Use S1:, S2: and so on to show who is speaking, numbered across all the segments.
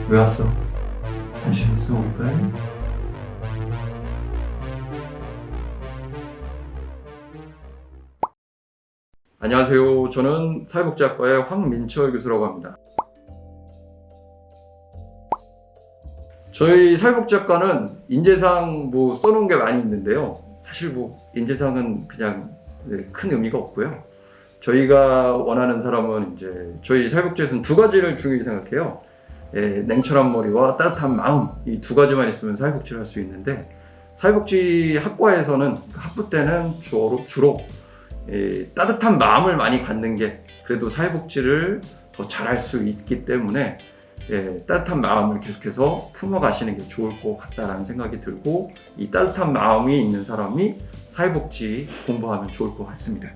S1: 왜 왔어? 관심 있어, 오빠에? 안녕하세요. 저는 사회복지학과의 황민철 교수라고 합니다. 저희 사회복지학과는 인재상 써놓은 게 많이 있는데요. 사실 인재상은 그냥 큰 의미가 없고요. 저희가 원하는 사람은 이제 저희 사회복지에서는 두 가지를 중요히 생각해요. 냉철한 머리와 따뜻한 마음, 이 두 가지만 있으면 사회복지를 할 수 있는데, 사회복지 학과에서는 학부 때는 주로 따뜻한 마음을 많이 갖는 게 그래도 사회복지를 더 잘할 수 있기 때문에 따뜻한 마음을 계속해서 품어가시는 게 좋을 것 같다라는 생각이 들고, 이 따뜻한 마음이 있는 사람이 사회복지 공부하면 좋을 것 같습니다.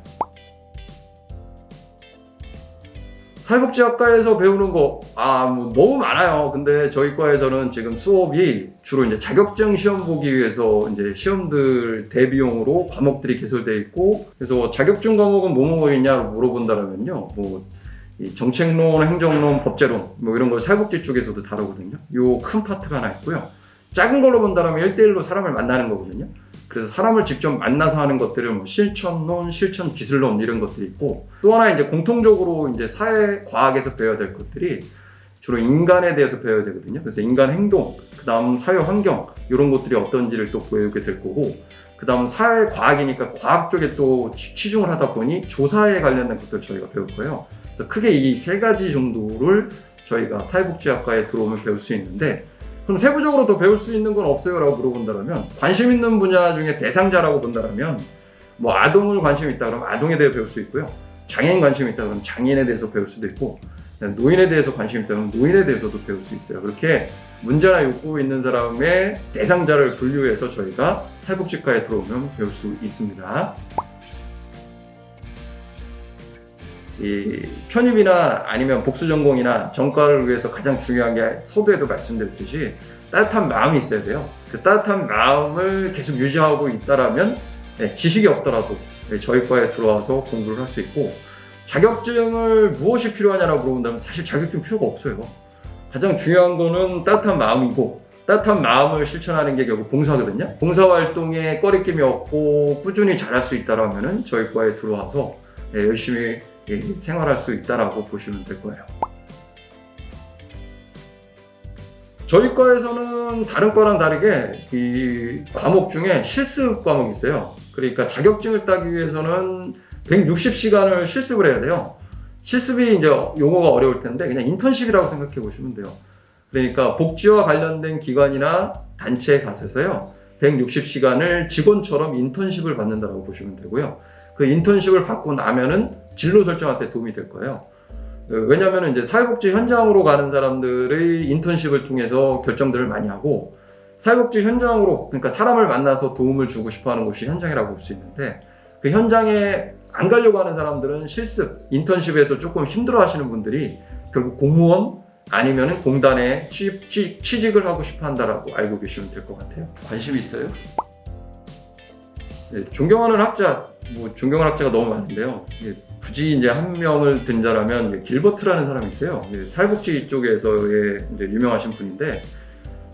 S1: 사회복지학과에서 배우는 거 너무 많아요. 근데 저희 과에서는 지금 수업이 주로 이제 자격증 시험 보기 위해서 이제 시험들 대비용으로 과목들이 개설되어 있고, 그래서 자격증 과목은 뭐뭐 있냐고 물어본다면요, 이 정책론, 행정론, 법제론 이런 걸 사회복지 쪽에서도 다루거든요. 요 큰 파트가 하나 있고요. 작은 걸로 본다면 1대1로 사람을 만나는 거거든요. 그래서 사람을 직접 만나서 하는 것들은 실천론, 실천 기술론 이런 것들이 있고, 또 하나 이제 공통적으로 이제 사회과학에서 배워야 될 것들이 주로 인간에 대해서 배워야 되거든요. 그래서 인간 행동, 그 다음 사회 환경 이런 것들이 어떤지를 또 배우게 될 거고, 그 다음 사회과학이니까 과학 쪽에 또 치중을 하다 보니 조사에 관련된 것들 저희가 배울 거예요. 그래서 크게 이 세 가지 정도를 저희가 사회복지학과에 들어오면 배울 수 있는데, 그럼 세부적으로 더 배울 수 있는 건 없어요? 라고 물어본다면, 관심 있는 분야 중에 대상자라고 본다면 아동을 관심 있다 그러면 아동에 대해 배울 수 있고요. 장애인 관심 있다 그러면 장애인에 대해서 배울 수도 있고, 노인에 대해서 관심 있다 그러면 노인에 대해서도 배울 수 있어요. 그렇게 문제나 욕구 있는 사람의 대상자를 분류해서 저희가 사회복지과에 들어오면 배울 수 있습니다. 이 편입이나 아니면 복수 전공이나 전과를 위해서 가장 중요한 게 서두에도 말씀드렸듯이 따뜻한 마음이 있어야 돼요. 그 따뜻한 마음을 계속 유지하고 있다라면 지식이 없더라도 저희 과에 들어와서 공부를 할 수 있고, 자격증을 무엇이 필요하냐라고 물어본다면 사실 자격증 필요가 없어요. 가장 중요한 거는 따뜻한 마음이고, 따뜻한 마음을 실천하는 게 결국 봉사거든요. 봉사활동에 꺼리낌이 없고 꾸준히 잘할 수 있다라면 저희 과에 들어와서 열심히 생활할 수 있다라고 보시면 될 거예요. 저희 과에서는 다른 과랑 다르게 이 과목 중에 실습 과목이 있어요. 그러니까 자격증을 따기 위해서는 160시간을 실습을 해야 돼요. 실습이 이제 용어가 어려울 텐데 그냥 인턴십이라고 생각해 보시면 돼요. 그러니까 복지와 관련된 기관이나 단체에 가서요 160시간을 직원처럼 인턴십을 받는다고 보시면 되고요. 그 인턴십을 받고 나면은 진로 설정할 때 도움이 될 거예요. 왜냐하면 이제 사회복지 현장으로 가는 사람들의 인턴십을 통해서 결정들을 많이 하고, 사회복지 현장으로, 그러니까 사람을 만나서 도움을 주고 싶어 하는 곳이 현장이라고 볼 수 있는데, 그 현장에 안 가려고 하는 사람들은 실습, 인턴십에서 조금 힘들어 하시는 분들이 결국 공무원 아니면 공단에 취직을 하고 싶어 한다라고 알고 계시면 될 것 같아요. 관심 있어요? 존경하는 학자, 존경하는 학자가 너무 많은데요. 굳이 이제 한 명을 든다라면 길버트라는 사람이 있어요. 사회복지 쪽에서의 이제 유명하신 분인데,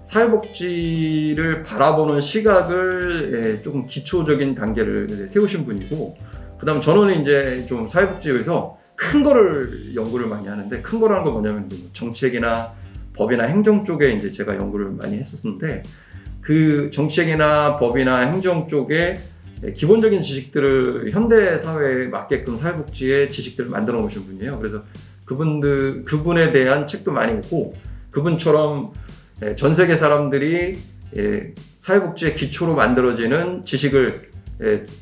S1: 사회복지를 바라보는 시각을 조금 기초적인 단계를 세우신 분이고, 그다음 저는 이제 좀 사회복지에서 큰 거를 연구를 많이 하는데, 큰 거라는 건 뭐냐면 정책이나 법이나 행정 쪽에 이제 제가 연구를 많이 했었는데, 그 정책이나 법이나 행정 쪽에 기본적인 지식들을 현대 사회에 맞게끔 사회복지의 지식들을 만들어 놓으신 분이에요. 그래서 그분에 대한 책도 많이 읽고, 그분처럼 전 세계 사람들이 사회복지의 기초로 만들어지는 지식을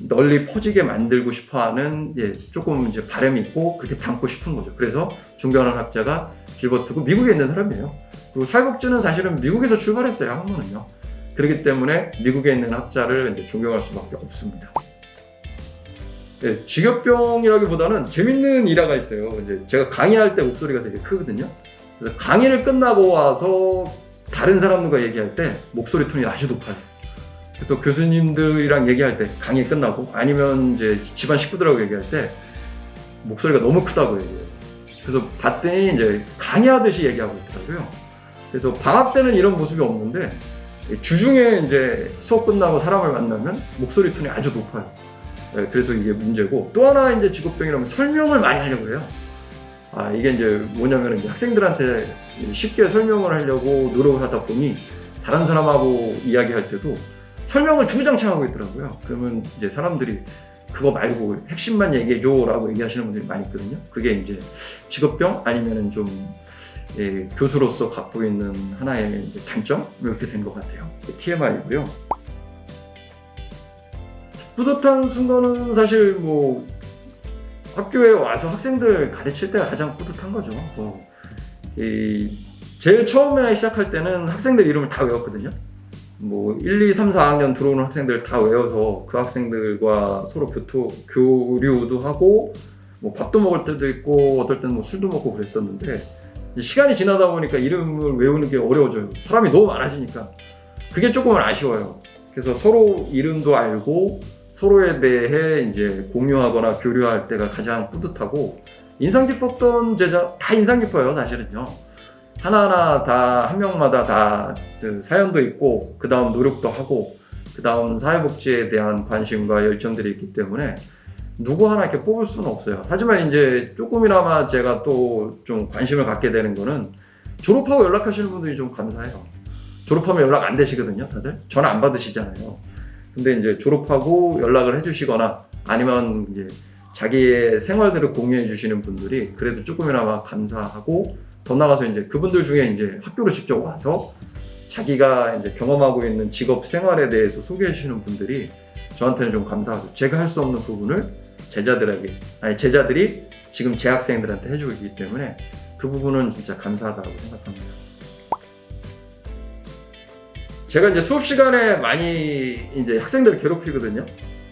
S1: 널리 퍼지게 만들고 싶어하는 조금 이제 바람이 있고 그렇게 담고 싶은 거죠. 그래서 존경하는 학자가 길버트고 미국에 있는 사람이에요. 그리고 사회복지는 사실은 미국에서 출발했어요, 학문은요. 그렇기 때문에 미국에 있는 학자를 이제 존경할 수밖에 없습니다. 직업병이라기보다는 재밌는 일화가 있어요. 이제 제가 강의할 때 목소리가 되게 크거든요. 그래서 강의를 끝나고 와서 다른 사람들과 얘기할 때 목소리 톤이 아주 높아요. 그래서 교수님들이랑 얘기할 때 강의 끝나고 아니면 이제 집안 식구들하고 얘기할 때 목소리가 너무 크다고 얘기해요. 그래서 봤더니 이제 강의하듯이 얘기하고 있더라고요. 그래서 방학 때는 이런 모습이 없는데 주중에 이제 수업 끝나고 사람을 만나면 목소리 톤이 아주 높아요. 그래서 이게 문제고, 또 하나 이제 직업병이라면 설명을 많이 하려고 해요. 이게 이제 뭐냐면 이제 학생들한테 쉽게 설명을 하려고 노력을 하다 보니 다른 사람하고 이야기할 때도 설명을 주구장창 하고 있더라고요. 그러면 이제 사람들이 그거 말고 핵심만 얘기해줘라고 얘기하시는 분들이 많이 있거든요. 그게 이제 직업병 아니면은 좀 교수로서 갖고 있는 하나의 이제 단점 이렇게 된 것 같아요. TMI고요. 뿌듯한 순간은 사실 뭐 학교에 와서 학생들 가르칠 때가 가장 뿌듯한 거죠. 제일 처음에 시작할 때는 학생들 이름을 다 외웠거든요. 뭐 1, 2, 3, 4학년 들어오는 학생들 다 외워서 그 학생들과 서로 교류도 하고 뭐 밥도 먹을 때도 있고 어떨 때는 뭐 술도 먹고 그랬었는데, 시간이 지나다 보니까 이름을 외우는 게 어려워져요. 사람이 너무 많아지니까. 그게 조금은 아쉬워요. 그래서 서로 이름도 알고 서로에 대해 이제 공유하거나 교류할 때가 가장 뿌듯하고, 인상 깊었던 제자 다 인상 깊어요, 사실은요. 하나하나 다 한 명마다 다 그 사연도 있고, 그 다음 노력도 하고, 그 다음 사회복지에 대한 관심과 열정들이 있기 때문에 누구 하나 이렇게 뽑을 수는 없어요. 하지만 이제 조금이나마 제가 또 좀 관심을 갖게 되는 거는, 졸업하고 연락하시는 분들이 좀 감사해요. 졸업하면 연락 안 되시거든요, 다들. 전화 안 받으시잖아요. 근데 이제 졸업하고 연락을 해주시거나 아니면 이제 자기의 생활들을 공유해 주시는 분들이 그래도 조금이나마 감사하고, 더 나가서 이제 그분들 중에 이제 학교로 직접 와서 자기가 이제 경험하고 있는 직업 생활에 대해서 소개해 주시는 분들이 저한테는 좀 감사하고, 제가 할 수 없는 부분을 제자들이 지금 제 학생들한테 해주고 있기 때문에 그 부분은 진짜 감사하다고 생각합니다. 제가 이제 수업 시간에 많이 이제 학생들을 괴롭히거든요.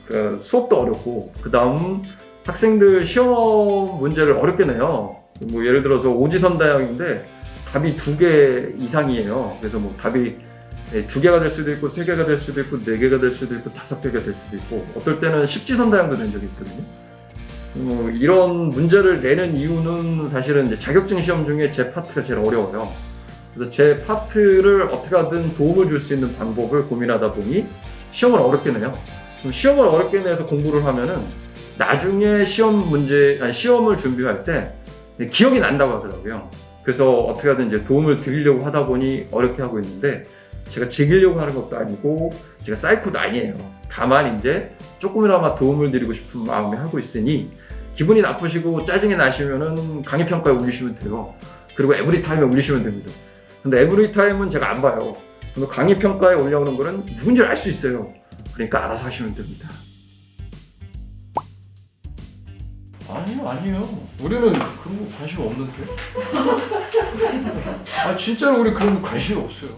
S1: 그 수업도 어렵고, 그 다음 학생들 시험 문제를 어렵게 내요. 뭐 예를 들어서 오지선다형인데 답이 2개 이상이에요. 그래서 뭐 답이 2개가 될 수도 있고 3개가 될 수도 있고 4개가 될 수도 있고 5개가 될 수도 있고, 어떨 때는 십지선다형도 된 적이 있거든요. 이런 문제를 내는 이유는 사실은 이제 자격증 시험 중에 제 파트가 제일 어려워요. 그래서 제 파트를 어떻게 하든 도움을 줄 수 있는 방법을 고민하다 보니 시험을 어렵게 내요. 그럼 시험을 어렵게 내서 공부를 하면은 나중에 시험을 준비할 때 기억이 난다고 하더라고요. 그래서 어떻게 하든 이제 도움을 드리려고 하다 보니 어렵게 하고 있는데, 제가 즐기려고 하는 것도 아니고 제가 사이코도 아니에요. 다만 이제 조금이나마 도움을 드리고 싶은 마음에 하고 있으니, 기분이 나쁘시고 짜증이 나시면은 강의평가에 올리시면 돼요. 그리고 에브리타임에 올리시면 됩니다. 근데 에브리타임은 제가 안 봐요. 근데 강의평가에 올려오는 거는 누군지 알 수 있어요. 그러니까 알아서 하시면 됩니다. 아니요. 우리는 그런 거 관심 없는데. 진짜로 우리 그런 거 관심 없어요.